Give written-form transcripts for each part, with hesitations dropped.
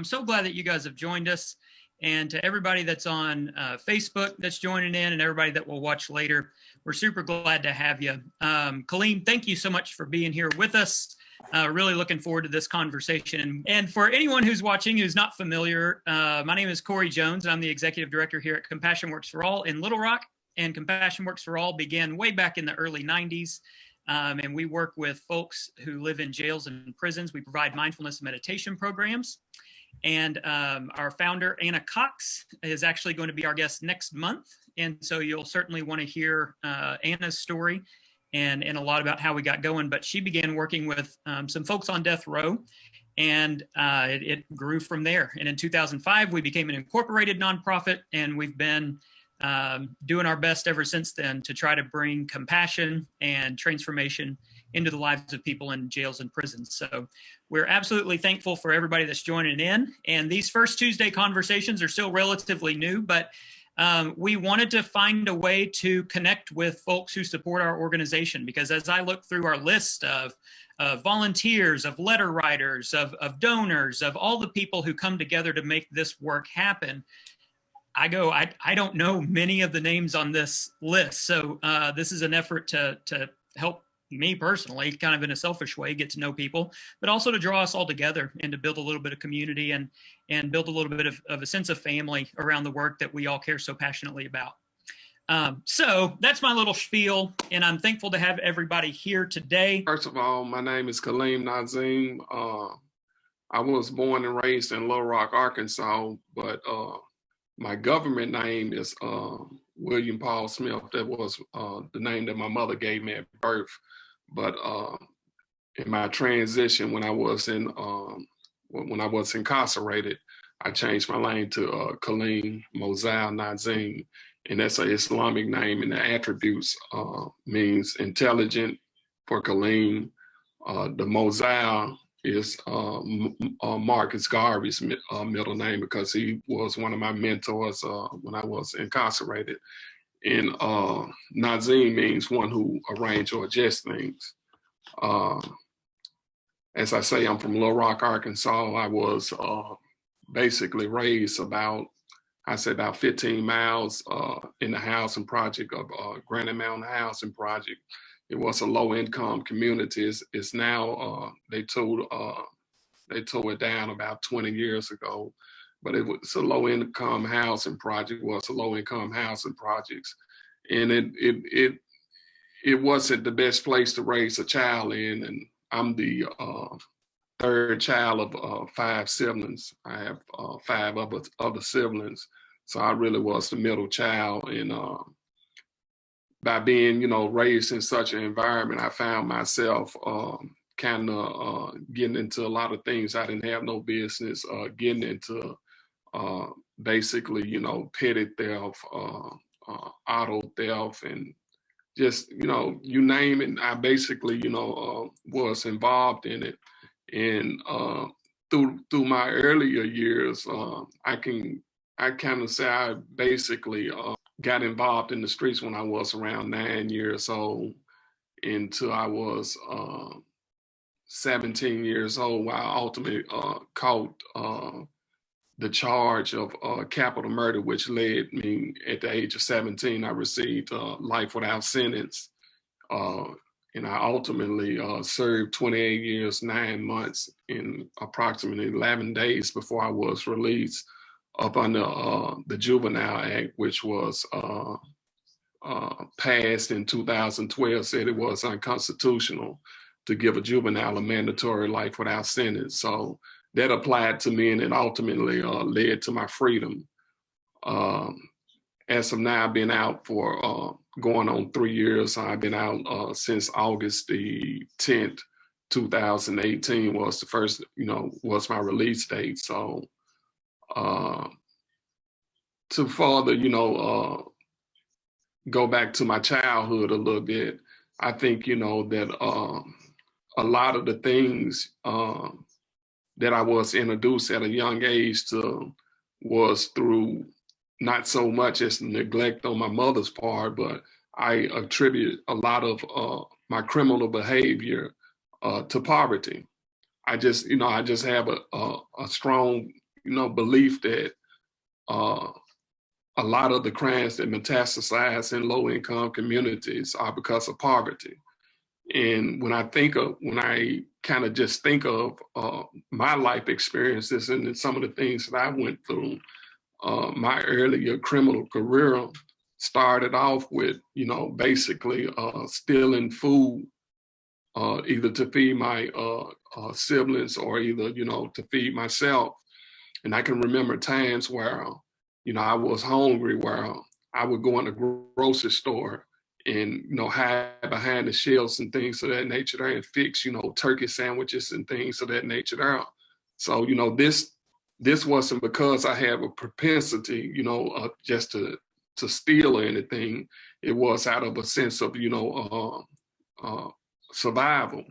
I'm so glad that you guys have joined us. And to everybody that's on Facebook that's joining in and everybody that will watch later, we're super glad to have you. Kaleem, thank you so much for being here with us. Really looking forward to this conversation. And for anyone who's watching who's not familiar, my name is Corey Jones, and I'm the Executive Director here at Compassion Works for All in Little Rock. And Compassion Works for All began way back in the early 90s. And we work with folks who live in jails and prisons. We provide mindfulness and meditation programs. And our founder, Anna Cox, is actually going to be our guest next month. And so you'll certainly want to hear Anna's story and a lot about how we got going. But she began working with some folks on death row, and it grew from there. And in 2005, we became an incorporated nonprofit, and we've been doing our best ever since then to try to bring compassion and transformation into the lives of people in jails and prisons. So we're absolutely thankful for everybody that's joining in. And these first Tuesday conversations are still relatively new, but we wanted to find a way to connect with folks who support our organization, because as I look through our list of volunteers, of letter writers, of donors, of all the people who come together to make this work happen, I don't know many of the names on this list. So this is an effort to help me personally, kind of in a selfish way, get to know people, but also to draw us all together and to build a little bit of community and build a little bit of a sense of family around the work that we all care so passionately about. So that's my little spiel, and I'm thankful to have everybody here today. First of all, my name is Kaleem Nazeem. I was born and raised in Little Rock, Arkansas, but my government name is William Paul Smith. That was the name that my mother gave me at birth. But in my transition, when I was incarcerated, I changed my name to Kaleem Nazeem, and that's an Islamic name, and the attributes means intelligent for Kaleem. The Mosal is Marcus Garvey's middle name, because he was one of my mentors when I was incarcerated. And Nazeem means one who arrange or adjust things. As I say, I'm from Little Rock, Arkansas. I was basically raised about 15 miles in the housing project of Granite Mountain Housing Project. It was a low-income community. It's now, they tore it down about 20 years ago, but it was a low-income housing project, and it wasn't the best place to raise a child in, and I'm the third child of 5 siblings. I have 5 other siblings, so I really was the middle child, and by being, raised in such an environment, I found myself kind of getting into a lot of things I didn't have no business getting into. Basically, petty theft, auto theft, and just, you name it. I basically, was involved in it. And through my earlier years, I kind of say I basically got involved in the streets when I was around 9 years old until I was 17 years old, where I ultimately caught the charge of capital murder, which led me at the age of 17, I received life without sentence. And I ultimately served 28 years, 9 months, in approximately 11 days before I was released up under the Juvenile Act, which was passed in 2012, said it was unconstitutional to give a juvenile a mandatory life without sentence. So that applied to me, and it ultimately led to my freedom. As of now, I've been out for going on 3 years. I've been out since August the 10th, 2018 was the first, was my release date. So to further, go back to my childhood a little bit, I think, that a lot of the things that I was introduced at a young age to was through not so much as neglect on my mother's part, but I attribute a lot of my criminal behavior to poverty. I just have a strong, belief that a lot of the crimes that metastasize in low-income communities are because of poverty. And when I kind of just think of my life experiences and some of the things that I went through, my earlier criminal career started off with, basically stealing food, either to feed my siblings or either, to feed myself. And I can remember times where, I was hungry, where I would go in the grocery store and, hide behind the shelves and things of that nature there and fix, turkey sandwiches and things of that nature there. So, this wasn't because I have a propensity, just to steal or anything. It was out of a sense of, survival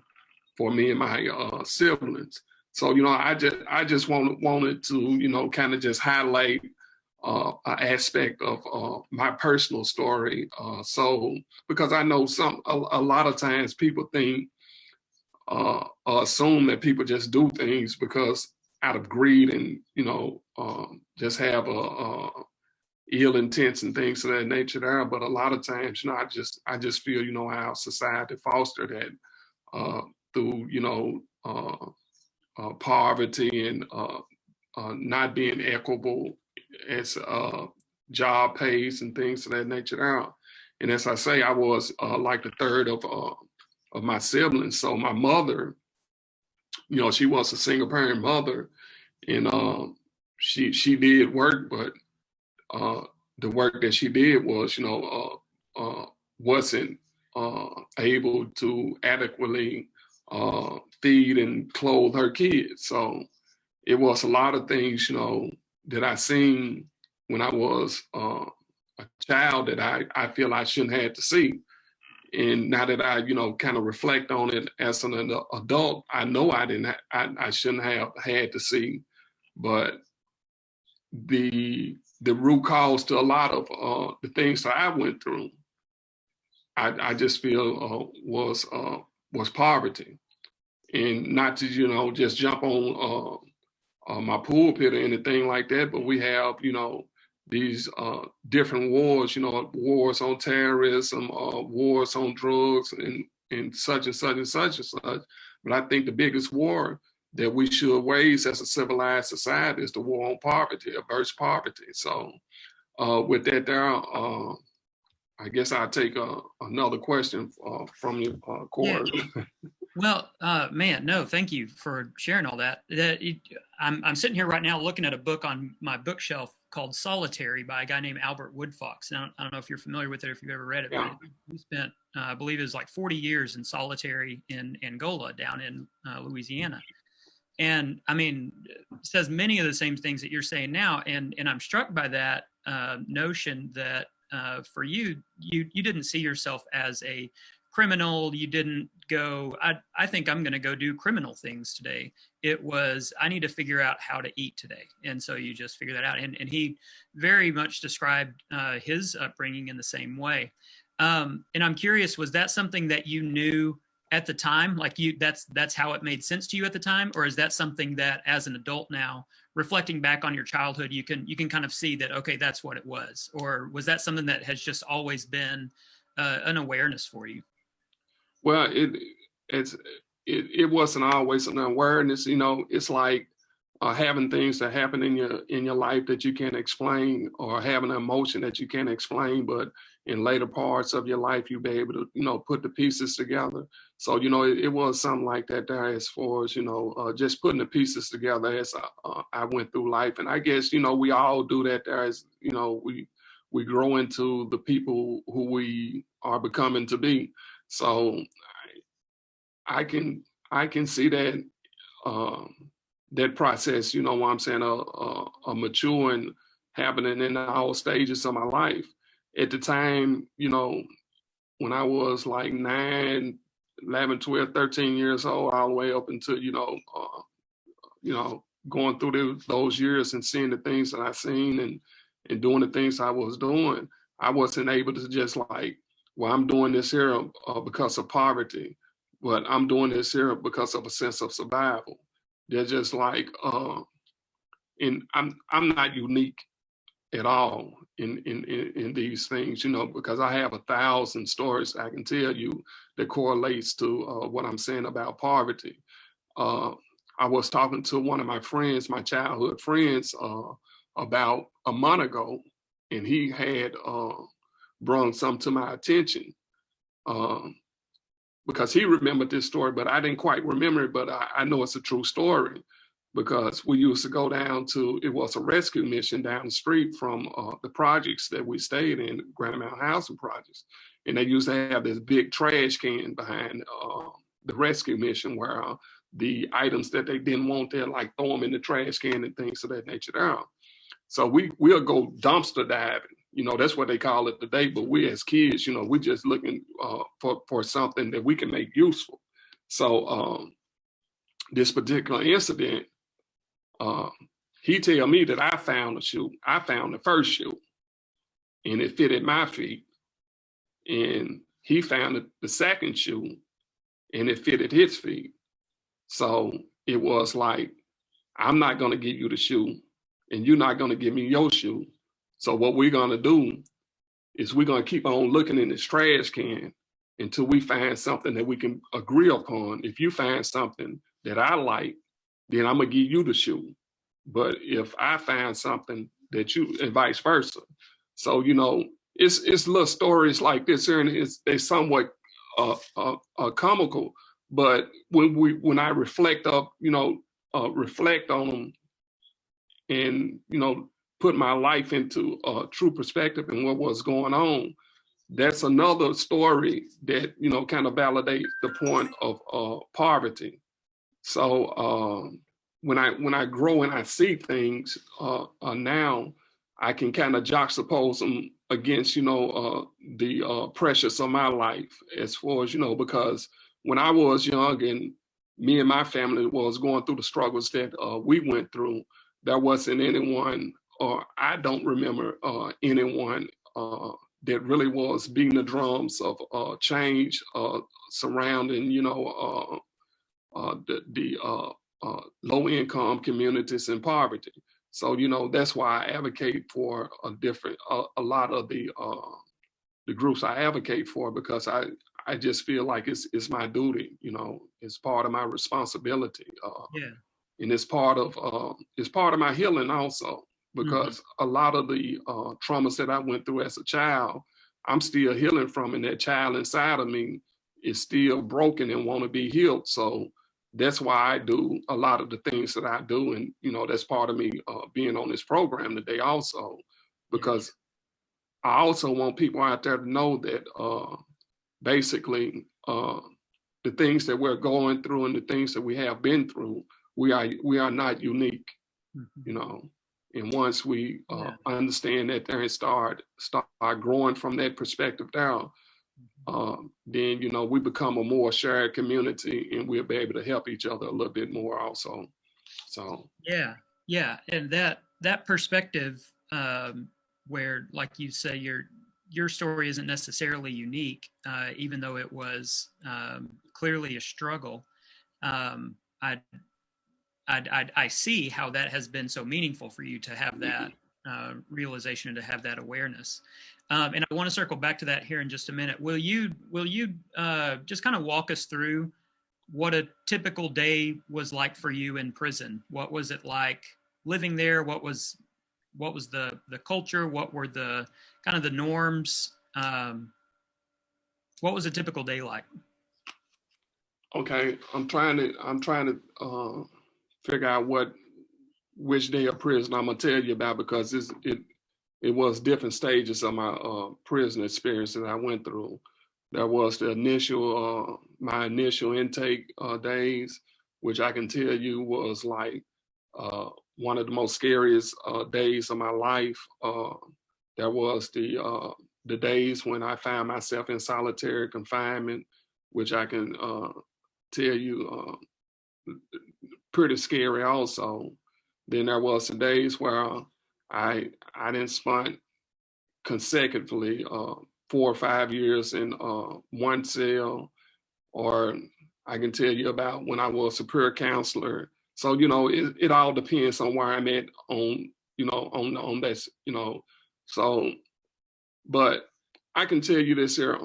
for me and my siblings. So, I just wanted to, kind of just highlight an aspect of my personal story. So, because I know a lot of times people think, assume that people just do things because out of greed and, just have ill intents and things of that nature there. But a lot of times, I just feel, how society fostered that through, poverty and not being equitable as job pays and things of that nature there. And as I say, I was like the third of my siblings. So my mother, she was a single parent mother, and she did work, but the work that she did was, wasn't able to adequately feed and clothe her kids. So it was a lot of things, that I seen when I was a child that I feel I shouldn't have to see. And now that I, kind of reflect on it as an adult, I know I shouldn't have had to see, but the root cause to a lot of the things that I went through, I just feel was poverty. And not to, just jump on my pulpit or anything like that, but we have, these different wars, wars on terrorism, wars on drugs and such and such and such and such. But I think the biggest war that we should wage as a civilized society is the war on poverty, averse poverty. So with that there, I guess I'll take another question from you, Corey. Yeah. Well, man, no, thank you for sharing all that. I'm sitting here right now looking at a book on my bookshelf called Solitary by a guy named Albert Woodfox. And I don't know if you're familiar with it or if you've ever read it, Yeah. but he spent, I believe it was like 40 years in solitary in Angola down in Louisiana. And I mean, says many of the same things that you're saying now. And I'm struck by that notion that for you didn't see yourself as a criminal. You didn't go, I think I'm going to go do criminal things today. It was, I need to figure out how to eat today. And so you just figure that out. And he very much described his upbringing in the same way. And I'm curious, was that something that you knew at the time? Like that's how it made sense to you at the time? Or is that something that as an adult now, reflecting back on your childhood, you can kind of see that, okay, that's what it was? Or was that something that has just always been an awareness for you? Well, it wasn't always an awareness. It's like having things that happen in your life that you can't explain, or having an emotion that you can't explain, but in later parts of your life you'll be able to put the pieces together. So it was something like that there, as far as just putting the pieces together as I went through life. And I guess we all do that there, as we grow into the people who we are becoming to be. So I can see that that process, what I'm saying, a maturing happening in all stages of my life. At the time, when I was like 9, 11, 12, 13 years old, all the way up until, going through those years and seeing the things that I seen and doing the things I was doing, I wasn't able to just like, well, I'm doing this here because of poverty, but I'm doing this here because of a sense of survival. They're just like and I'm not unique at all in these things, you know, because I have 1,000 stories I can tell you that correlates to what I'm saying about poverty. I was talking to one of my friends, my childhood friends, about a month ago, and he had brought something to my attention because he remembered this story, but I didn't quite remember it, but I know it's a true story because we used to go down to, it was a rescue mission down the street from the projects that we stayed in, Granite Mountain Housing Projects. And they used to have this big trash can behind the rescue mission where the items that they didn't want there, like throw them in the trash can and things of that nature there. So we'll go dumpster diving. You know, that's what they call it today. But we as kids, you know, we're just looking for something that we can make useful. So this particular incident, he tell me that I found a shoe. I found the first shoe, and it fitted my feet. And he found the second shoe, and it fitted his feet. So it was like, I'm not going to give you the shoe, and you're not going to give me your shoe. So what we're going to do is we're going to keep on looking in this trash can until we find something that we can agree upon. If you find something that I like, then I'm going to give you the shoe. But if I find something that you, and vice versa. So, you know, it's little stories like this here, and they're somewhat comical. But when I reflect on them and, you know, put my life into true perspective and what was going on, that's another story that, you know, kind of validates the point of poverty. So when I grow and I see things now, I can kind of juxtapose them against, you know, the pressures of my life as far as, you know, because when I was young and me and my family was going through the struggles that we went through, there wasn't anyone, or I don't remember anyone that really was beating the drums of change surrounding, you know, the low-income communities and poverty. So, you know, that's why I advocate for a lot of the groups I advocate for, because I just feel like it's my duty, you know, it's part of my responsibility. And it's part of my healing also, because a lot of the traumas that I went through as a child, I'm still healing from, and that child inside of me is still broken and want to be healed. So that's why I do a lot of the things that I do. And, you know, that's part of me being on this program today also, because I also want people out there to know that basically the things that we're going through and the things that we have been through, we are not unique, you know. And once we understand that there and start growing from that perspective down, then, you know, we become a more shared community, and we'll be able to help each other a little bit more also. So yeah, and that perspective, where, like you say, your story isn't necessarily unique, even though it was clearly a struggle. I see how that has been so meaningful for you to have that realization and to have that awareness. And I want to circle back to that here in just a minute. Will you just kind of walk us through what a typical day was like for you in prison? What was it like living there? What was the culture? What were the kind of the norms? What was a typical day like? Okay, I'm trying to figure out which day of prison I'm gonna tell you about, because it was different stages of my prison experience that I went through. There was the initial my initial intake days, which I can tell you was like one of the most scariest days of my life. There was the days when I found myself in solitary confinement, which I can tell you pretty scary also. Then there was the days where I didn't spend consecutively 4 or 5 years in one cell, or I can tell you about when I was a peer counselor So, it all depends on where I'm at on, on this, so, but I can tell you this here,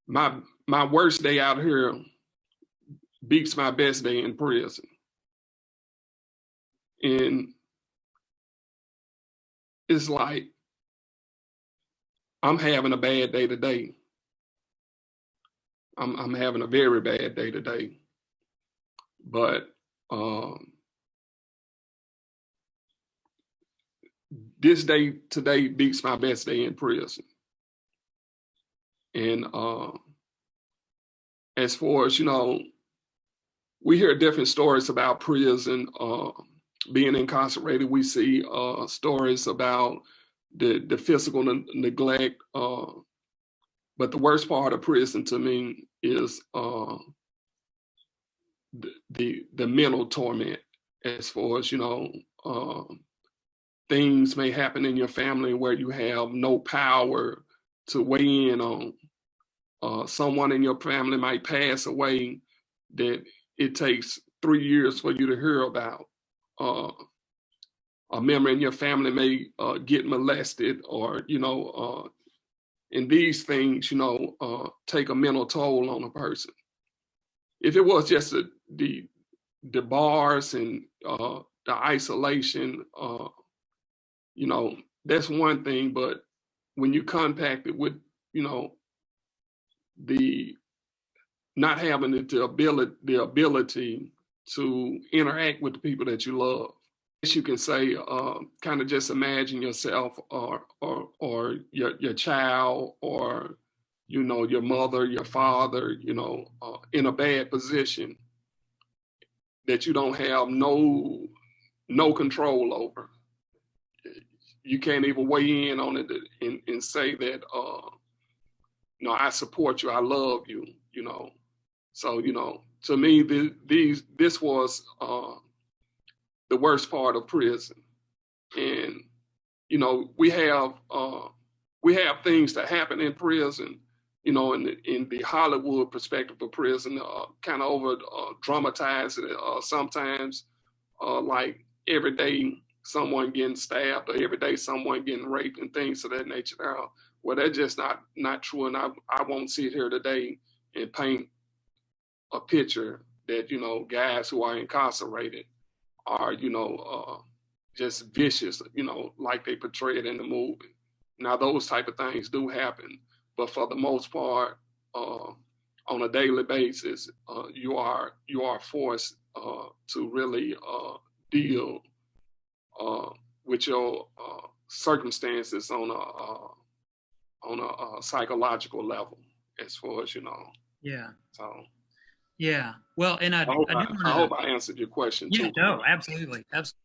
my worst day out here beats my best day in prison. And it's like, I'm having a bad day today. I'm having a very bad day today. But this day today beats my best day in prison. And as far as, we hear different stories about prison, being incarcerated. We see stories about the physical neglect. But the worst part of prison to me is the mental torment, as far as, things may happen in your family where you have no power to weigh in on. Someone in your family might pass away that it takes 3 years for you to hear about. A member in your family may get molested, or, and these things, take a mental toll on a person. If it was just the bars and the isolation, that's one thing. But when you compact it with, the not having the ability to interact with the people that you love, you can say, kind of just imagine yourself or your child, or, your mother, your father, in a bad position that you don't have no control over. You can't even weigh in on it and say that, I support you, I love you, So, to me, this was the worst part of prison. And, we have things that happen in prison, in the Hollywood perspective of prison, kind of over dramatized sometimes, like every day someone getting stabbed, or every day someone getting raped and things of that nature. Well, that's just not true. And I won't sit here today and paint a picture that, guys who are incarcerated are, just vicious, like they portray it in the movie. Now, those type of things do happen, but for the most part, on a daily basis, you are forced to really deal with your circumstances on a psychological level, as far as, Yeah. So. Yeah. Well, and I hope I answered your question. Yeah. Too. No. Absolutely. Absolutely.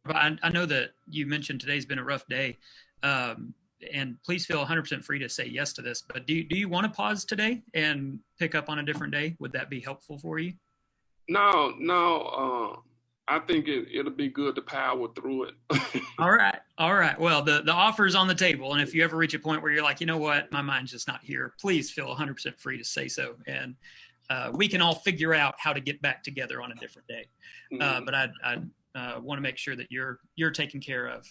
I know that you mentioned today's been a rough day, and please feel 100% free to say yes to this. But do you want to pause today and pick up on a different day? Would that be helpful for you? No. I think it'll be good to power through it. All right. Well, the offer's on the table, and if you ever reach a point where you're like, you know what, my mind's just not here, please feel 100% free to say so, and we can all figure out how to get back together on a different day. But I want to make sure that you're taken care of.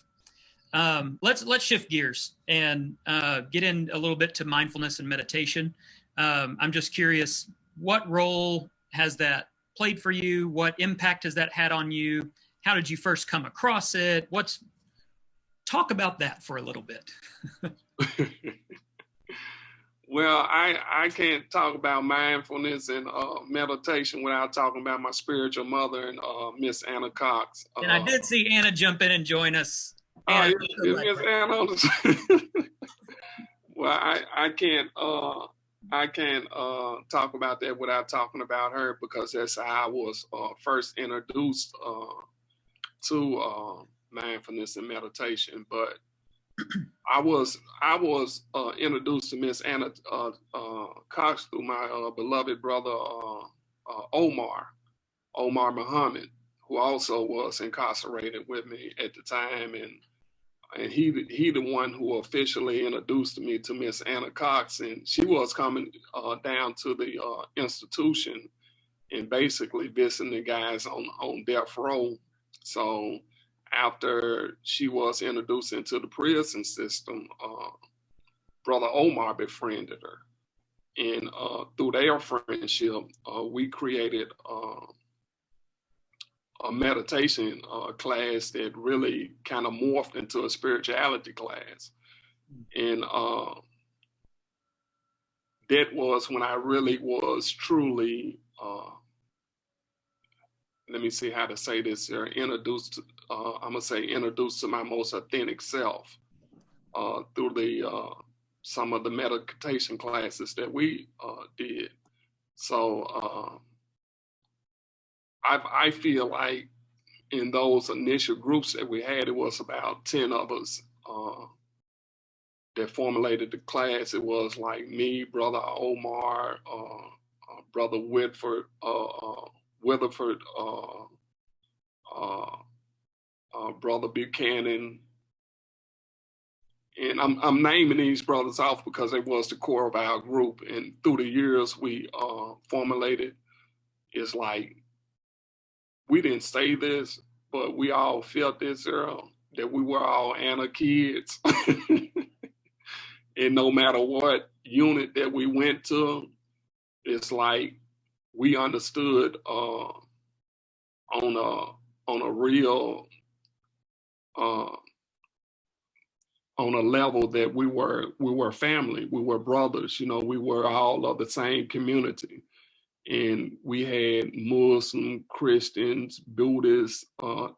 Let's shift gears and get in a little bit to mindfulness and meditation. I'm just curious, what role has that played for you? What impact has that had on you? How did you first come across it? Talk about that for a little bit. Well, I can't talk about mindfulness and meditation without talking about my spiritual mother and Miss Anna Cox. And I did see Anna jump in and join us. Is Miss Anna? Well, I can't talk about that without talking about her, because that's how I was first introduced to mindfulness and meditation. But I was introduced to Miss Anna Cox through my beloved brother Omar Muhammad, who also was incarcerated with me at the time, and he the one who officially introduced me to Miss Anna Cox, and she was coming down to the institution, and basically visiting the guys on death row. So after she was introduced into the prison system, Brother Omar befriended her. And through their friendship, we created a meditation class that really kind of morphed into a spirituality class. And that was when I really was truly, let me see how to say this here, introduced to my most authentic self through the some of the meditation classes that we did. So I feel like in those initial groups that we had, it was about 10 of us that formulated the class. It was like me, Brother Omar, Brother Whitford, Witherford, Brother Buchanan. And I'm naming these brothers off because they was the core of our group. And through the years we formulated, it's like, we didn't say this, but we all felt this, that we were all Anna kids. And no matter what unit that we went to, it's like we understood on a real on a level that we were family, we were brothers, we were all of the same community. And we had Muslim, Christians, Buddhists.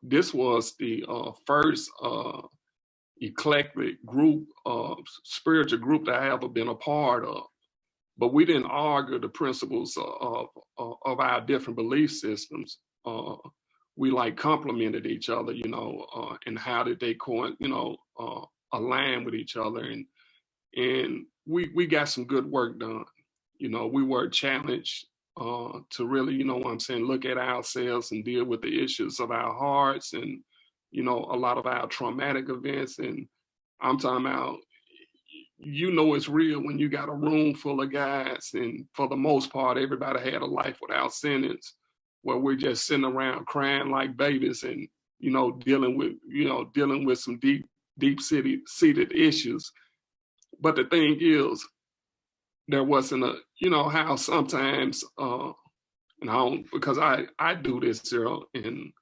This was the first eclectic group, spiritual group that I ever been a part of. But we didn't argue the principles of our different belief systems. We like complemented each other, and how did they align with each other. And we got some good work done. We were challenged to really, look at ourselves and deal with the issues of our hearts and, a lot of our traumatic events. And I'm talking about, it's real when you got a room full of guys, and for the most part, everybody had a life without sentence, where we're just sitting around crying like babies and, dealing with some deep seated issues. But the thing is, there wasn't how sometimes, and I don't, because I do this, Cyril, and,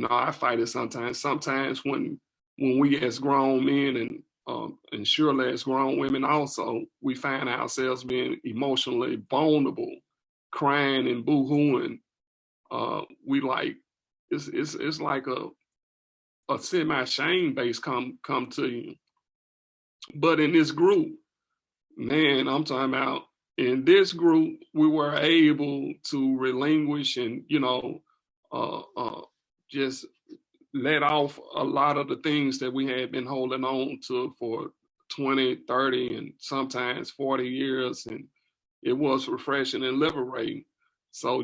I fight it sometimes. Sometimes when we as grown men and surely as grown women also, we find ourselves being emotionally vulnerable, crying and boo-hooing. We like, it's like a semi-shame base come to you. But in this group, man, I'm talking about, in this group, we were able to relinquish and, just let off a lot of the things that we had been holding on to for 20, 30, and sometimes 40 years. And it was refreshing and liberating. So,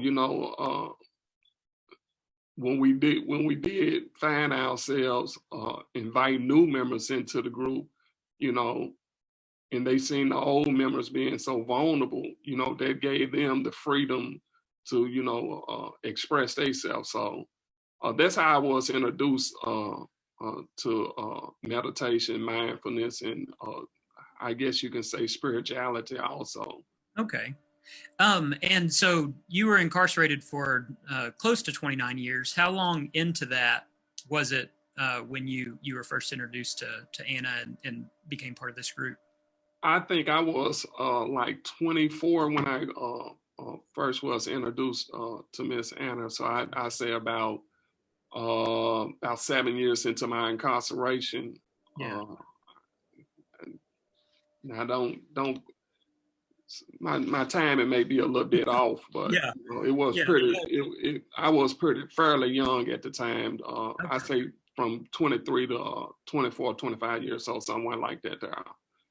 when we did find ourselves invite new members into the group, and they seen the old members being so vulnerable, that gave them the freedom to, express themselves. So that's how I was introduced to meditation, mindfulness, and I guess you can say spirituality also. Okay. And so you were incarcerated for close to 29 years. How long into that was it when you were first introduced to Anna and became part of this group? I think I was like 24 when I first was introduced to Miss Anna. So I say about 7 years into my incarceration. Yeah. Now don't my timing may be a little bit off, but yeah. It was pretty. I was fairly young at the time. Okay. I say from 23 to 24, 25 years old, somewhere like that. There.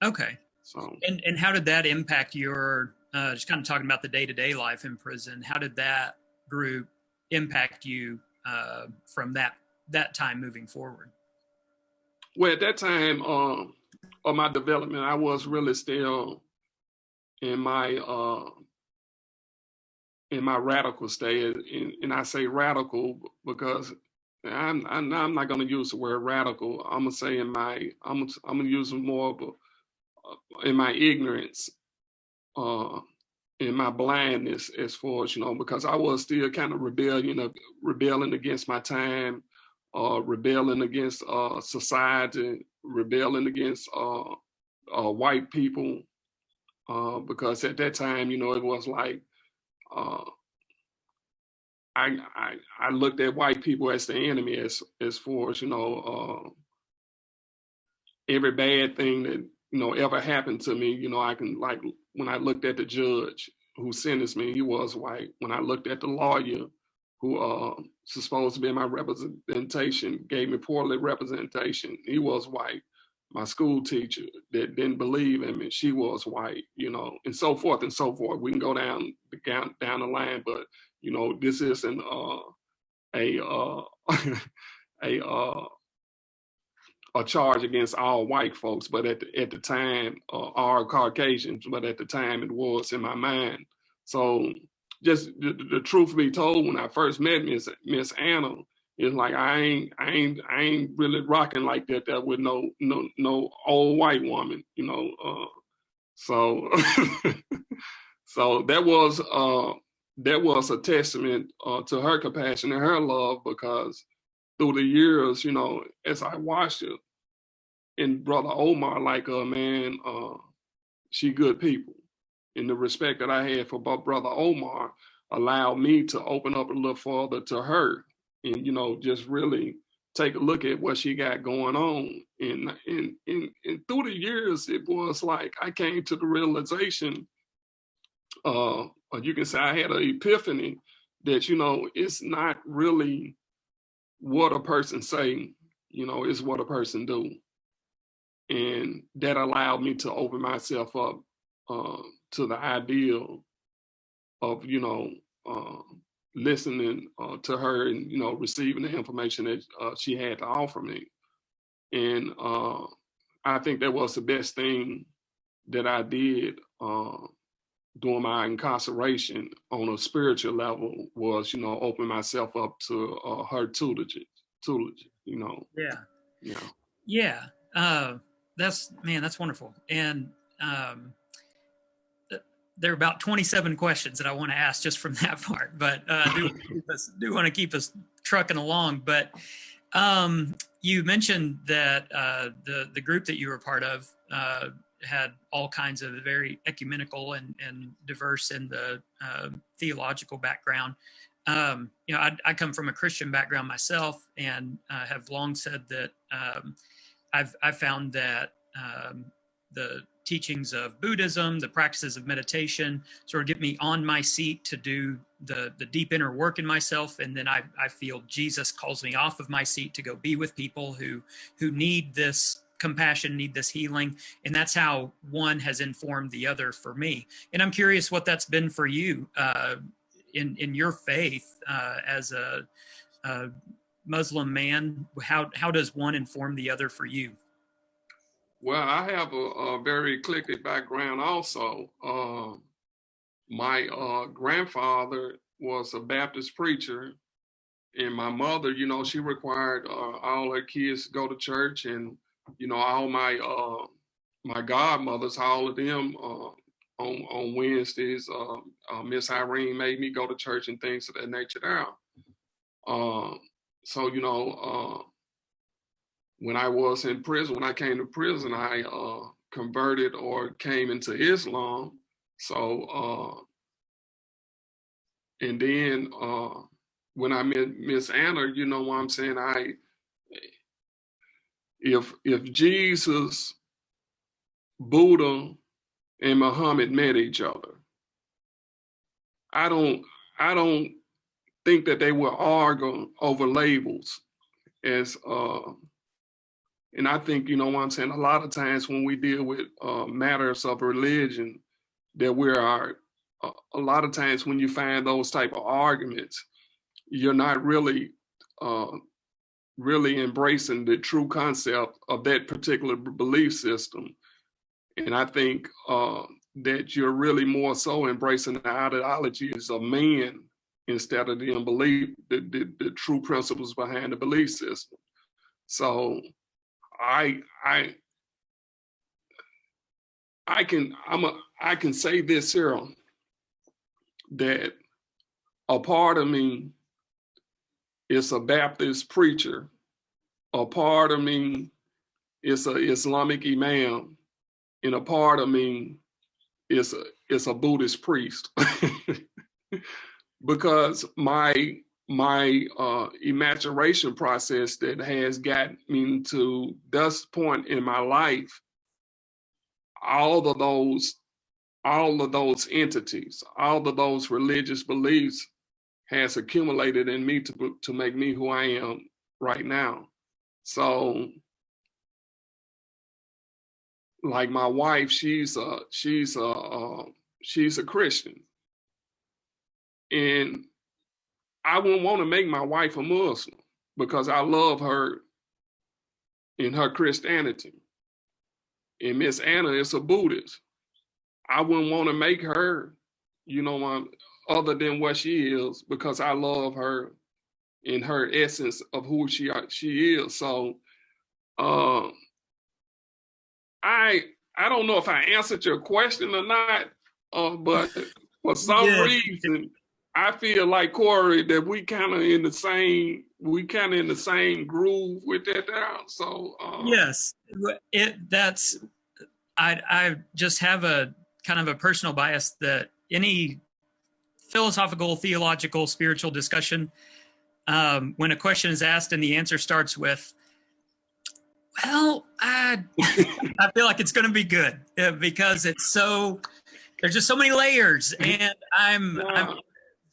Okay. So and how did that impact your just kind of talking about the day-to-day life in prison? How did that group impact you from that time moving forward? Well, at that time of my development, I was really still in my in my radical state, and I say radical because I'm not going to use the word radical. I'm gonna say I'm gonna use more of in my ignorance, in my blindness, as far as because I was still kind of rebelling against my time, rebelling against society, rebelling against white people, because at that time, it was like. I looked at white people as the enemy, as far as every bad thing that ever happened to me. I can, like, when I looked at the judge who sentenced me, he was white. When I looked at the lawyer who supposed to be my representation, gave me poorly representation, he was white. My school teacher that didn't believe in me, she was white. And so forth and so forth. We can go down the line, but this isn't a charge against all white folks, but at the time, all Caucasians, but at the time it was in my mind. So just the truth be told, when I first met Miss Anna, it's like I ain't really rocking like that with no old white woman, so so that was a testament to her compassion and her love, because through the years, as I watched it, and Brother Omar, like, man, she good people. And the respect that I had for Brother Omar allowed me to open up a little further to her, and just really take a look at what she got going on. And through the years, it was like I came to the realization, or you can say I had an epiphany, that it's not really what a person say, it's what a person do. And that allowed me to open myself up to the ideal of listening to her, and receiving the information that she had to offer me. And I think that was the best thing that I did during my incarceration on a spiritual level, was open myself up to her tutelage. That's wonderful. And there are about 27 questions that I want to ask just from that part, but do want to keep us trucking along. But you mentioned that the group that you were part of had all kinds of very ecumenical and diverse in the theological background. I come from a Christian background myself, and have long said that I've found that the teachings of Buddhism, the practices of meditation, sort of get me on my seat to do the deep inner work in myself, and then I feel Jesus calls me off of my seat to go be with people who need this compassion, need this healing, and that's how one has informed the other for me. And I'm curious what that's been for you in your faith as a Muslim man. How does one inform the other for you? Well, I have a very eclectic background also. My grandfather was a Baptist preacher, and my mother, she required all her kids to go to church, and all my godmothers, all of them on Wednesdays, Miss Irene made me go to church and things of that nature there. So when I was in prison, when I came to prison, I converted or came into Islam. So, and then when I met Miss Anna, you know what I'm saying? If Jesus, Buddha, and Muhammad met each other, I don't think that they will argue over labels as and I think, what I'm saying, a lot of times when we deal with matters of religion, that a lot of times when you find those type of arguments, you're not really embracing the true concept of that particular belief system. And I think that you're really more so embracing the ideologies of men instead of the belief, the true principles behind the belief system. So I can say this here, that a part of me is a Baptist preacher, a part of me is a Islamic imam, and a part of me is a Buddhist priest. Because my imagination process that has gotten me to this point in my life, all of those entities, all of those religious beliefs has accumulated in me to make me who I am right now. So, like my wife, she's a Christian, and I wouldn't want to make my wife a Muslim because I love her in her Christianity. And Miss Anna is a Buddhist. I wouldn't want to make her, other than what she is, because I love her in her essence of who she is. So I don't know if I answered your question or not, but for some reason, I feel like, Corey, that we kind of in the same groove with that now. So yes, I just have a kind of a personal bias that any philosophical, theological, spiritual discussion, when a question is asked and the answer starts with, well, I feel like it's going to be good because there's just so many layers, and I'm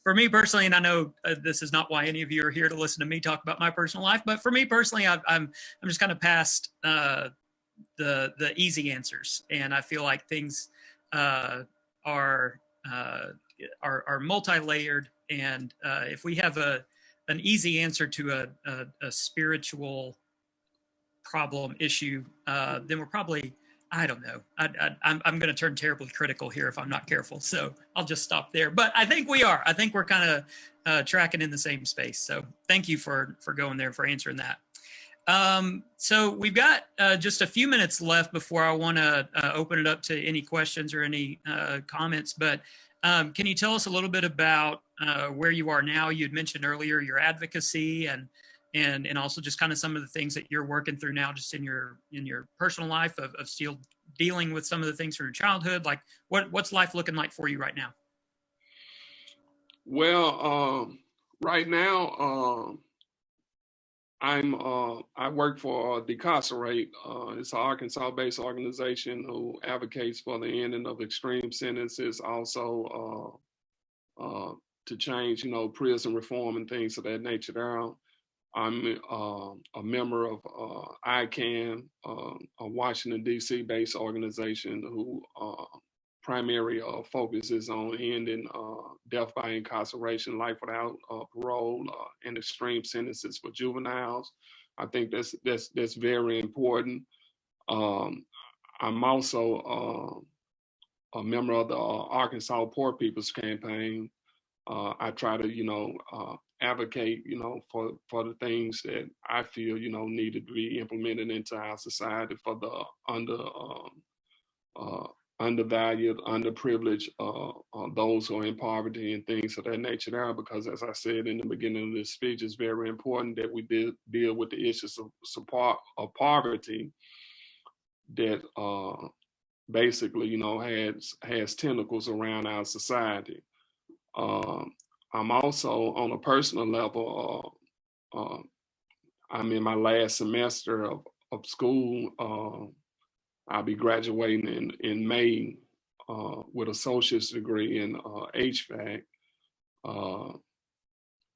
for me personally, and I know this is not why any of you are here to listen to me talk about my personal life, but for me personally, I'm just kind of past the easy answers, and I feel like things are multi-layered, and if we have an easy answer to a spiritual problem issue, then we're probably, I don't know. I'm going to turn terribly critical here if I'm not careful. So I'll just stop there. But I think we are. I think we're kind of tracking in the same space. So thank you for going there, for answering that. So we've got just a few minutes left before I want to open it up to any questions or any comments. But can you tell us a little bit about where you are now? You had mentioned earlier your advocacy and also just kind of some of the things that you're working through now, just in your personal life of still dealing with some of the things from your childhood. Like what's life looking like for you right now? Well, right now, I work for Decarcerate. It's an Arkansas-based organization who advocates for the ending of extreme sentences, also to change, prison reform and things of that nature there. I'm a member of ICANN, a Washington, D.C. based organization who primary focus is on ending death by incarceration, life without parole, and extreme sentences for juveniles. I think that's very important. I'm also a member of the Arkansas Poor People's Campaign. I try to, advocate, for the things that I feel, needed to be implemented into our society for the undervalued, underprivileged, those who are in poverty and things of that nature there. Because as I said in the beginning of this speech, it's very important that we deal with the issues of poverty that basically, has tentacles around our society. I'm also, on a personal level, I'm in my last semester of school. I'll be graduating in May with associate's degree in HVAC.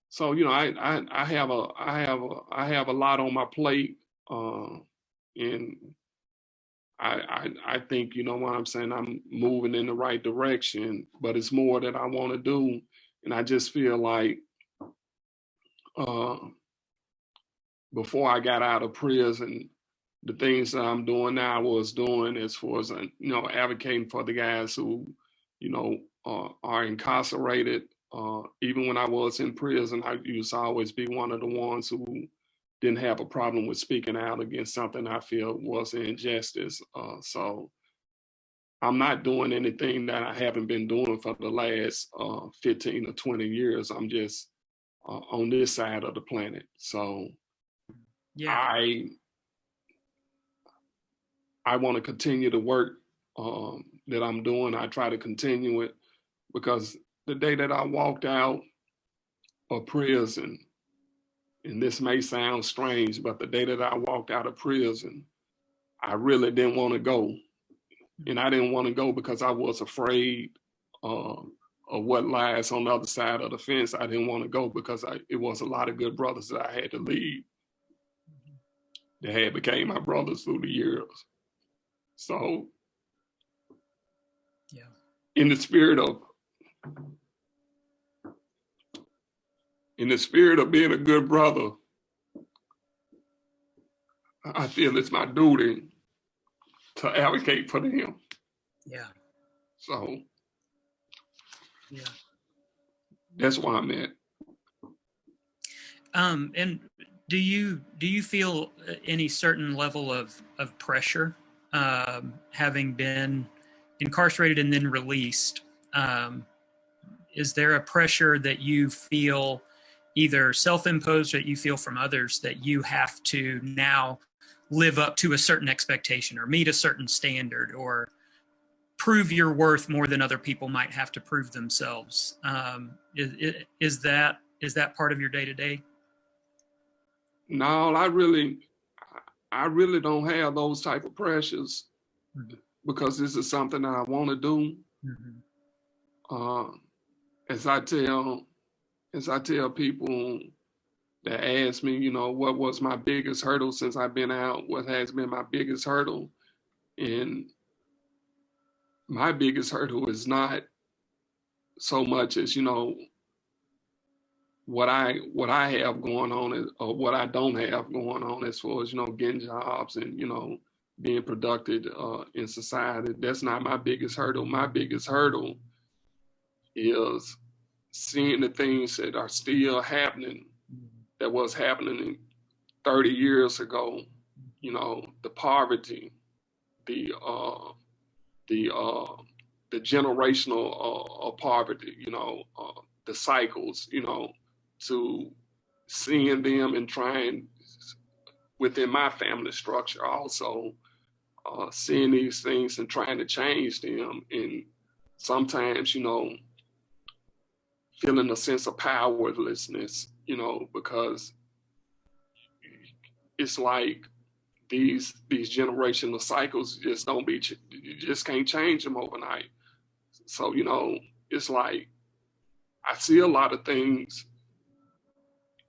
So I have a lot on my plate, and I think, what I'm saying, I'm moving in the right direction, but it's more that I want to do. And I just feel like before I got out of prison, the things that I'm doing now, I was doing as far as, advocating for the guys who, are incarcerated. Even when I was in prison, I used to always be one of the ones who didn't have a problem with speaking out against something I feel was an injustice. So I'm not doing anything that I haven't been doing for the last 15 or 20 years. I'm just on this side of the planet. So Yeah. I want to continue the work that I'm doing. I try to continue it because the day that I walked out of prison, and this may sound strange, but the day that I walked out of prison, I really didn't want to go. And I didn't want to go because I was afraid of what lies on the other side of the fence. I didn't want to go because it was a lot of good brothers that I had to leave that had became my brothers through the years. So, yeah, in the spirit of being a good brother, I feel it's my duty to advocate for them. Yeah. So, yeah. That's where I'm at. And do you feel any certain level of pressure, having been incarcerated and then released? Is there a pressure that you feel, either self-imposed or that you feel from others, that you have to now live up to a certain expectation or meet a certain standard or prove your worth more than other people might have to prove themselves? Is that part of your day-to-day? No, I really don't have those type of pressures because this is something that I want to do. As I tell people that ask me, what was my biggest hurdle since I've been out, what has been my biggest hurdle, and my biggest hurdle is not so much as, what I have going on or what I don't have going on as far as, getting jobs and, being productive in society. That's not my biggest hurdle. My biggest hurdle is seeing the things that are still happening that was happening 30 years ago, the poverty, the generational poverty, the cycles, to seeing them and trying within my family structure also, seeing these things and trying to change them. And sometimes, feeling a sense of powerlessness, because it's like these generational cycles just you just can't change them overnight. So, it's like I see a lot of things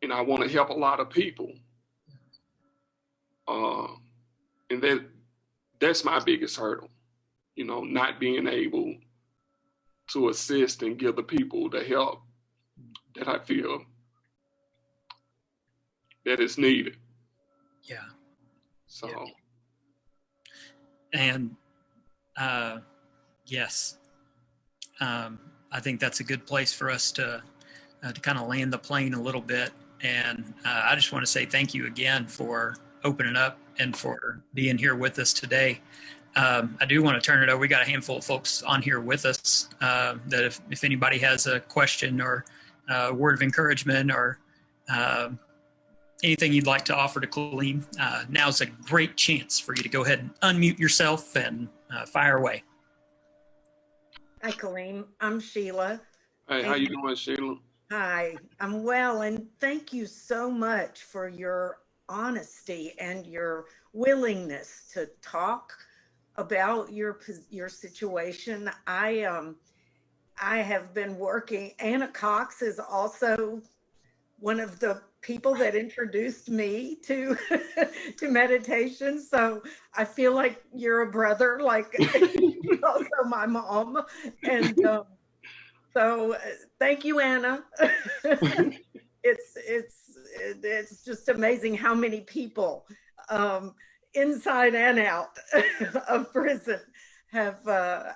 and I want to help a lot of people. And that's my biggest hurdle, not being able to assist and give the people the help that I feel that is needed. Yeah. So. Yeah. And yes, I think that's a good place for us to kind of land the plane a little bit. And I just want to say thank you again for opening up and for being here with us today. I do want to turn it over. We got a handful of folks on here with us that if anybody has a question or a word of encouragement or anything you'd like to offer to Kaleem, now's a great chance for you to go ahead and unmute yourself and fire away. Hi, Kaleem. I'm Sheila. Hey, how you doing, Sheila? Hi, I'm well, and thank you so much for your honesty and your willingness to talk about your situation. I have been working. Anna Cox is also one of the people that introduced me to to meditation. So I feel like you're a brother, like also my mom. And so thank you, Anna. It's just amazing how many people inside and out of prison have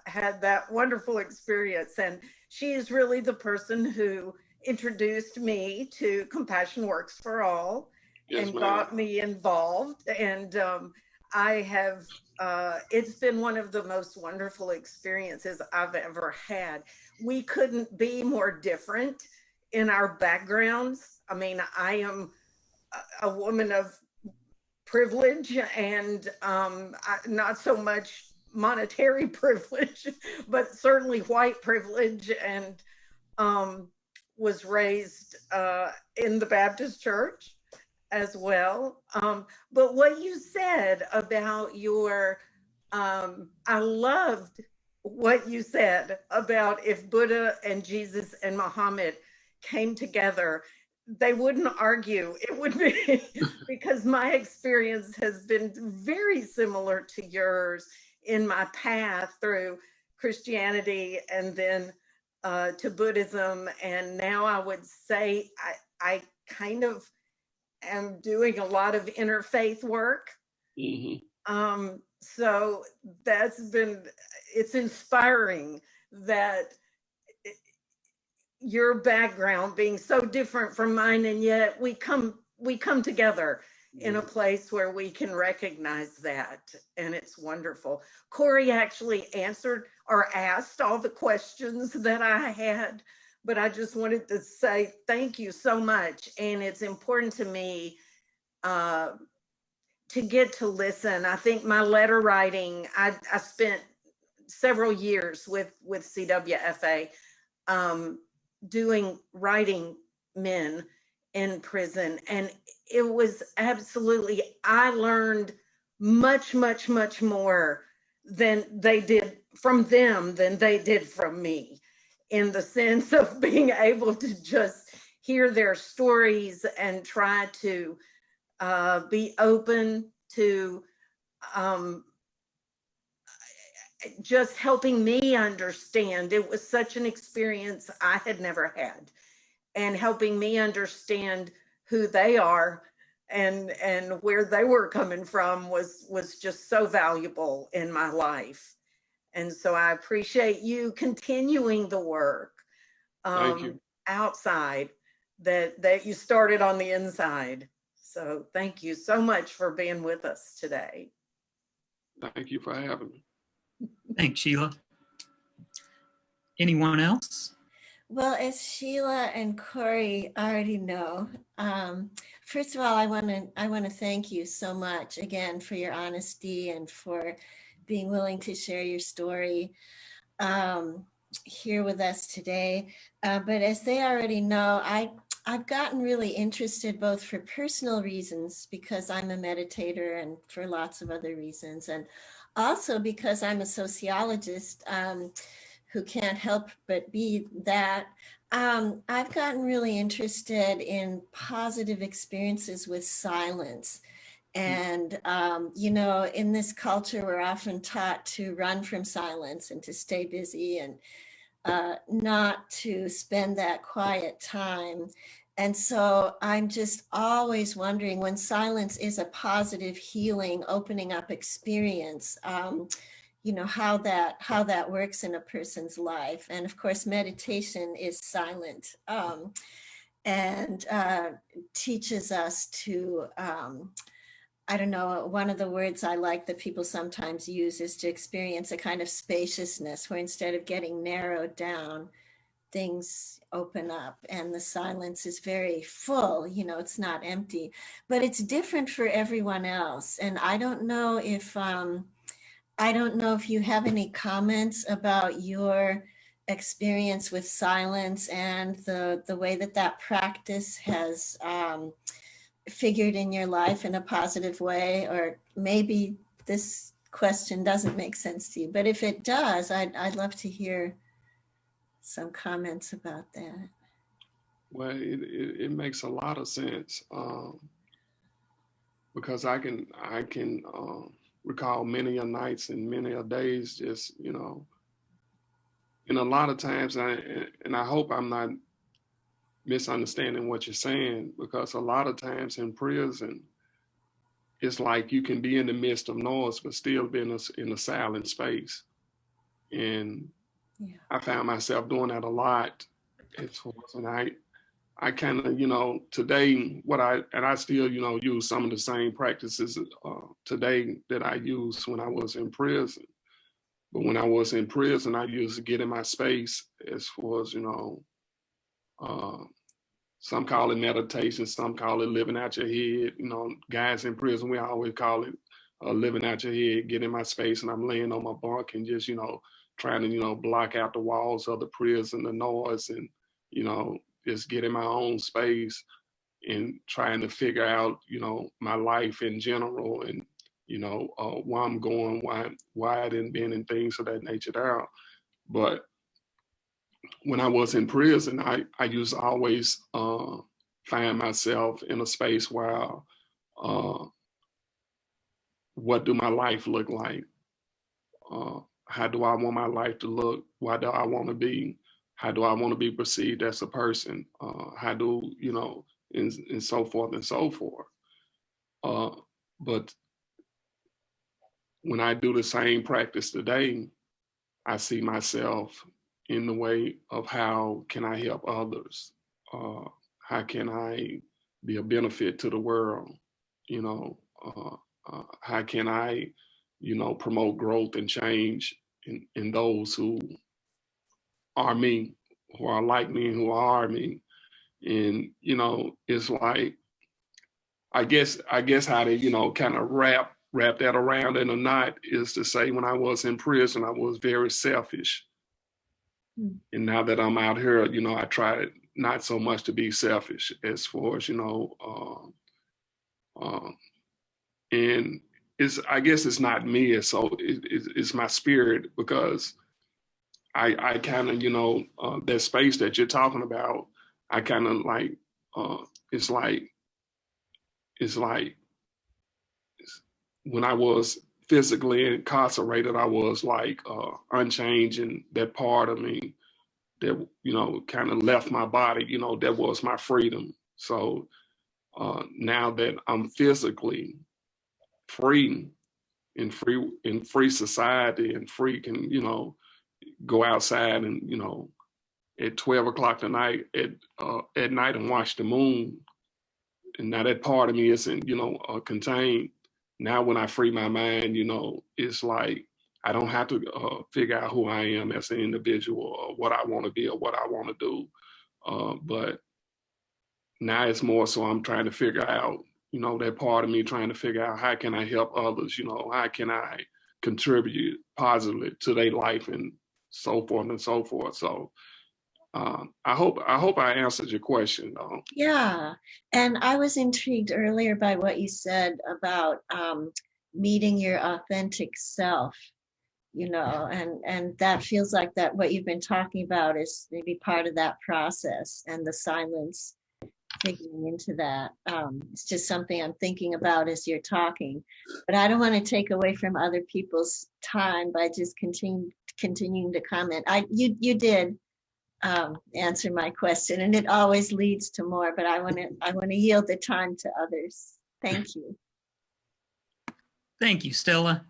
had that wonderful experience. And she is really the person who introduced me to Compassion Works for All Yes, and ma'am. got me involved. And I have, it's been one of the most wonderful experiences I've ever had. We couldn't be more different in our backgrounds. I mean, I am a woman of privilege and not so much monetary privilege, but certainly white privilege, and um, was raised in the Baptist church as well. But what you said about your, I loved what you said about if Buddha and Jesus and Muhammad came together, they wouldn't argue. It would be because my experience has been very similar to yours in my path through Christianity and then to Buddhism. And now I would say I kind of am doing a lot of interfaith work. So that's been, it's inspiring that your background being so different from mine, and yet we come together in a place where we can recognize that, and it's wonderful. Corey actually answered or asked all the questions that I had, but I just wanted to say thank you so much. And it's important to me to get to listen. I think my letter writing, I spent several years with CWFA doing writing men in prison, and it was absolutely, I learned much more than they did from them than they did from me, in the sense of being able to just hear their stories and try to be open to just helping me understand. It was such an experience I had never had, and helping me understand who they are and where they were coming from was just so valuable in my life. And so I appreciate you continuing the work Thank you. outside that you started on the inside. So thank you so much for being with us today. Thank you for having me. Thanks, Sheila. Anyone else? Well, as Sheila and Corey already know, first of all, I want to thank you so much again for your honesty and for being willing to share your story here with us today. But as they already know, I've gotten really interested, both for personal reasons, because I'm a meditator, and for lots of other reasons, and also because I'm a sociologist who can't help but be that. I've gotten really interested in positive experiences with silence. And, in this culture, we're often taught to run from silence and to stay busy and not to spend that quiet time. And so I'm just always wondering, when silence is a positive, healing, opening up experience, how that works in a person's life. And of course, meditation is silent and teaches us to, I don't know, one of the words I like that people sometimes use is to experience a kind of spaciousness, where instead of getting narrowed down, things open up and the silence is very full. It's not empty, but it's different for everyone else. And I don't know if you have any comments about your experience with silence and the way that practice has figured in your life in a positive way, or maybe this question doesn't make sense to you, but if it does, I'd love to hear some comments about that. Well, it makes a lot of sense because I can recall many a nights and many a days, just and a lot of times, and I hope I'm not misunderstanding what you're saying, because a lot of times in prison, it's like you can be in the midst of noise, but still be in a silent space. And I found myself doing that a lot. And I kind of, today I still, use some of the same practices today that I used when I was in prison. But when I was in prison, I used to get in my space as far as, some call it meditation, some call it living out your head. Guys in prison, we always call it living out your head, get in my space, and I'm laying on my bunk and just, trying to, block out the walls of the prison, the noise, and, just get in my own space and trying to figure out, my life in general and, where I'm going, why I didn't been and things of that nature there. But when I was in prison, I used to always find myself in a space where what do my life look like? How do I want my life to look? Why do I want to be? How do I want to be perceived as a person? How do, and so forth and so forth. But when I do the same practice today, I see myself in the way of how can I help others? How can I be a benefit to the world? How can I, promote growth and change in those who are me, who are like me, and who are me? And, it's like, I guess how they, kind of wrap that around in a knot is to say when I was in prison, I was very selfish. And now that I'm out here, I try not so much to be selfish as far as, and I guess it's not me, it's my spirit, because I kind of, that space that you're talking about, I kind of like, it's like when I was physically incarcerated, I was like unchanging that part of me that, kind of left my body, that was my freedom. So now that I'm physically free in free society and free can, go outside and, at 12 o'clock at night and watch the moon. And now that part of me isn't, contained. Now when I free my mind, it's like I don't have to figure out who I am as an individual or what I want to be or what I want to do. But now it's more so I'm trying to figure out, that part of me trying to figure out how can I help others, how can I contribute positively to their life and so forth and so forth. So I hope I answered your question. Yeah, and I was intrigued earlier by what you said about meeting your authentic self, and that feels like that what you've been talking about is maybe part of that process, and the silence digging into that. It's just something I'm thinking about as you're talking, but I don't want to take away from other people's time by just continuing to comment. You did answer my question, and it always leads to more, but I want to yield the time to others. Thank you. Thank you, Stella.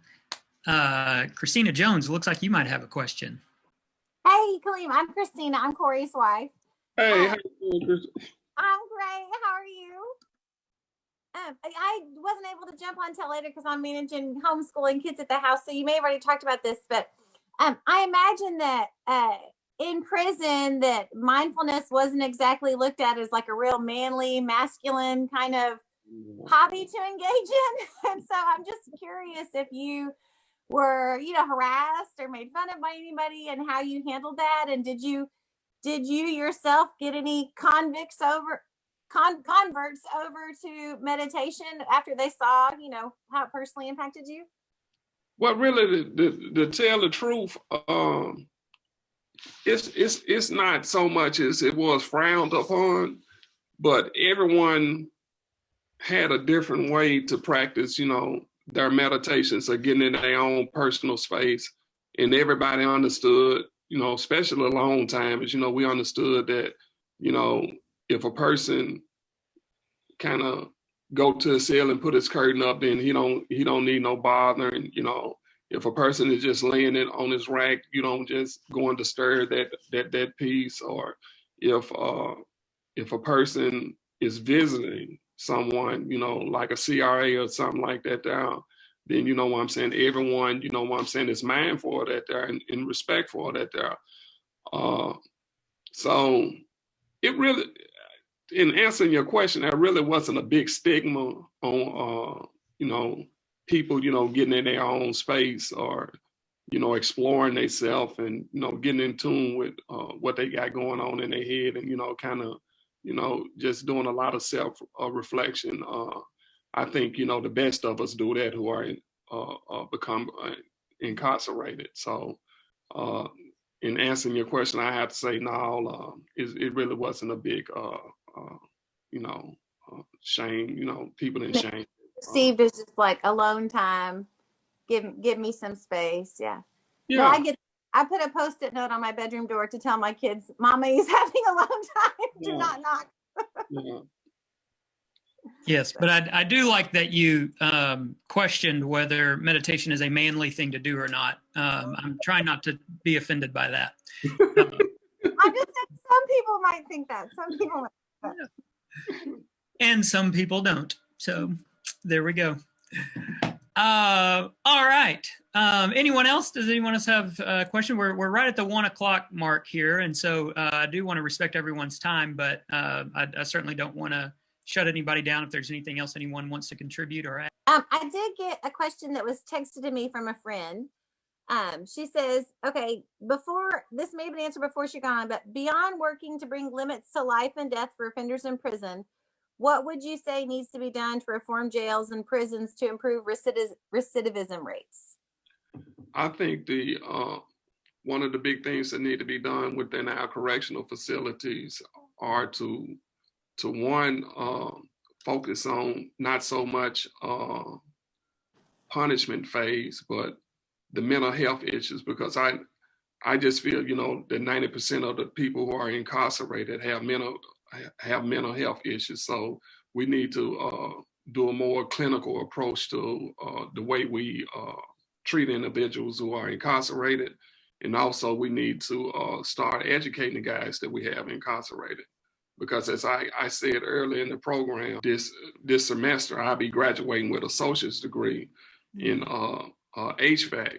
Christina Jones, looks like you might have a question. Hey, Kaleem, I'm Christina. I'm Corey's wife. Hey, how you doing, Christina? I'm great. How are you? I wasn't able to jump on till later because I'm managing homeschooling kids at the house, so you may have already talked about this, but I imagine that in prison that mindfulness wasn't exactly looked at as like a real manly, masculine kind of hobby to engage in. And so I'm just curious if you were, harassed or made fun of by anybody and how you handled that. And did you yourself get any converts over to meditation after they saw, how it personally impacted you? Well, really, to tell the truth, it's not so much as it was frowned upon, but everyone had a different way to practice, their meditations or getting in their own personal space. And everybody understood, especially a long time, as we understood that, if a person kind of go to his cell and put his curtain up, then he don't need no bothering. You know, if a person is just laying it on his rack, you don't just go and disturb that piece. Or if a person is visiting someone, you know, like a CRA or something like that down, then you know what I'm saying, everyone, you know what I'm saying, is mindful of that there and respectful of that there. So it really, in answering your question, there really wasn't a big stigma on, you know, people, you know, getting in their own space or, you know, exploring themselves and, you know, getting in tune with what they got going on in their head and, you know, kind of, you know, just doing a lot of self reflection. I think, you know, the best of us do that who are become incarcerated. So in answering your question, I have to say, no, it really wasn't a big, you know, shame, you know, people in shame. Steve is just like alone time. Give me some space. Yeah. Yeah. No, I put a Post-it note on my bedroom door to tell my kids, Mama is having alone time. Do not knock. Yeah. Yes, but I do like that you questioned whether meditation is a manly thing to do or not. I'm trying not to be offended by that. I'm just saying some people might think that. Some people might think that. And some people don't. So there we go. All right. Anyone else? Does anyone else have a question? We're right at the 1 o'clock mark here. And so I do want to respect everyone's time, but I certainly don't want to shut anybody down if there's anything else anyone wants to contribute or add. I did get a question that was texted to me from a friend. She says, okay, this may have been answered before she got on, but beyond working to bring limits to life and death for offenders in prison, what would you say needs to be done to reform jails and prisons to improve recidivism rates? I think one of the big things that need to be done within our correctional facilities are to one, focus on not so much punishment phase, but the mental health issues, because I just feel, you know, that 90% of the people who are incarcerated have mental health issues. So we need to do a more clinical approach to the way we treat individuals who are incarcerated. And also we need to start educating the guys that we have incarcerated. Because as I said earlier in the program, this semester, I'll be graduating with an associate's degree in HVAC.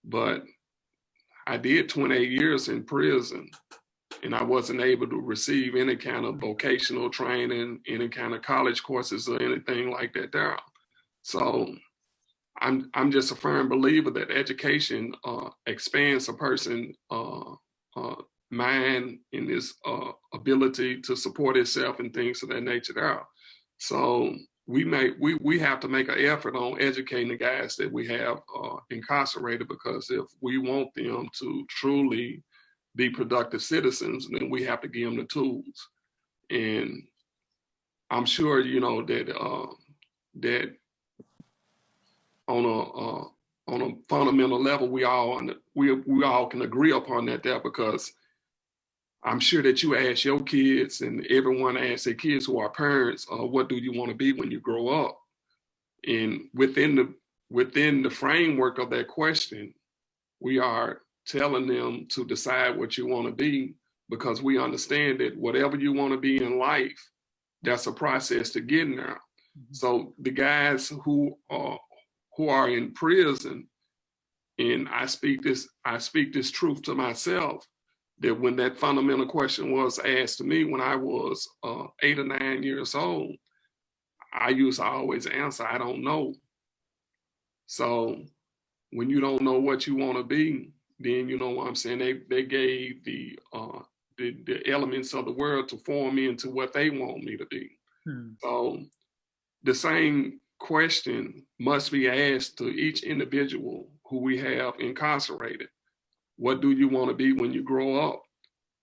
But I did 28 years in prison, and I wasn't able to receive any kind of vocational training, any kind of college courses or anything like that there. So I'm just a firm believer that education expands a person's mind in his ability to support itself and things of that nature there. So we have to make an effort on educating the guys that we have incarcerated, because if we want them to truly be productive citizens, then we have to give them the tools. And I'm sure, you know, that on a fundamental level, we all can agree upon that there, because I'm sure that you ask your kids, and everyone asks their kids who are parents, what do you want to be when you grow up? And within the framework of that question, we are telling them to decide what you want to be, because we understand that whatever you want to be in life, that's a process to getting there. Mm-hmm. So the guys who are in prison, and I speak this truth to myself, that when that fundamental question was asked to me when I was 8 or 9 years old, I used to always answer, I don't know. So when you don't know what you want to be, then you know what I'm saying, they gave the elements of the world to form me into what they want me to be. So the same question must be asked to each individual who we have incarcerated. What do you want to be when you grow up?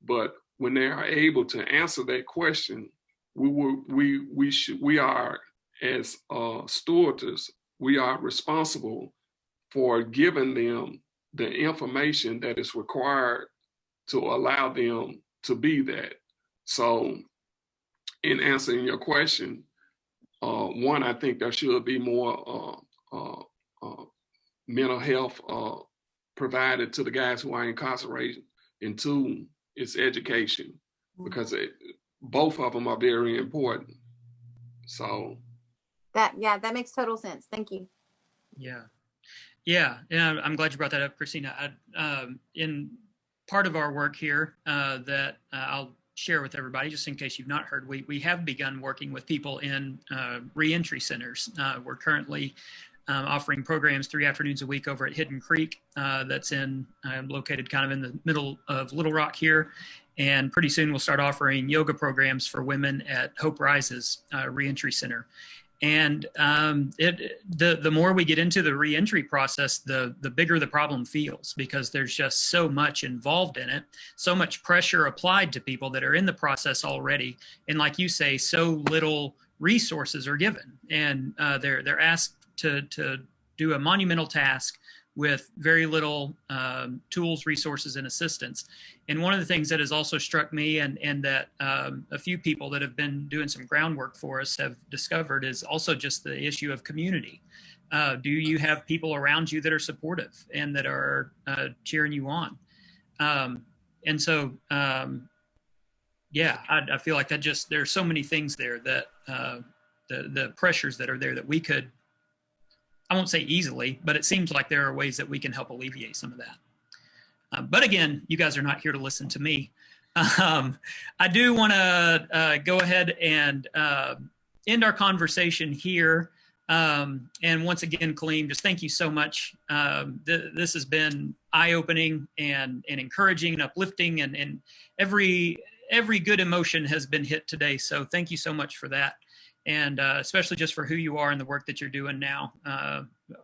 But when they are able to answer that question, we are, as stewards, we are responsible for giving them the information that is required to allow them to be that. So in answering your question, one, I think there should be more mental health provided to the guys who are incarcerated. And two, it's education, because both of them are very important. So that makes total sense. Thank you. Yeah, I'm glad you brought that up, Christina. In part of our work here that I'll share with everybody, just in case you've not heard, we have begun working with people in reentry centers. We're currently offering programs 3 afternoons a week over at Hidden Creek. That's located kind of in the middle of Little Rock here. And pretty soon we'll start offering yoga programs for women at Hope Rises Reentry Center. And the more we get into the reentry process, the bigger the problem feels, because there's just so much involved in it, so much pressure applied to people that are in the process already. And like you say, so little resources are given, and they're asked to do a monumental task with very little tools, resources, and assistance. And one of the things that has also struck me, and that a few people that have been doing some groundwork for us have discovered, is also just the issue of community. Do you have people around you that are supportive and that are cheering you on? And so, I feel like there's so many things there that the pressures that are there that we could, I won't say easily, but it seems like there are ways that we can help alleviate some of that. But again, you guys are not here to listen to me. I do want to go ahead and end our conversation here. And once again, Kaleem, just thank you so much. This has been eye-opening and encouraging and uplifting, and every good emotion has been hit today. So thank you so much for that. And especially just for who you are and the work that you're doing now.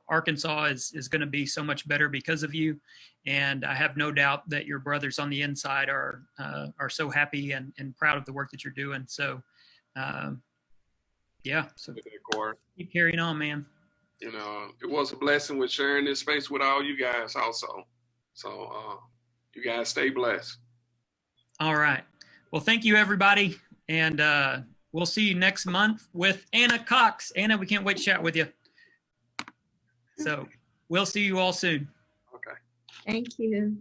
Arkansas is going to be so much better because of you. And I have no doubt that your brothers on the inside are so happy and proud of the work that you're doing. So, so keep carrying on, man. You know, it was a blessing with sharing this space with all you guys also. So you guys stay blessed. All right. Well, thank you, everybody. And we'll see you next month with Anna Cox. Anna, we can't wait to chat with you. So we'll see you all soon. Okay. Thank you.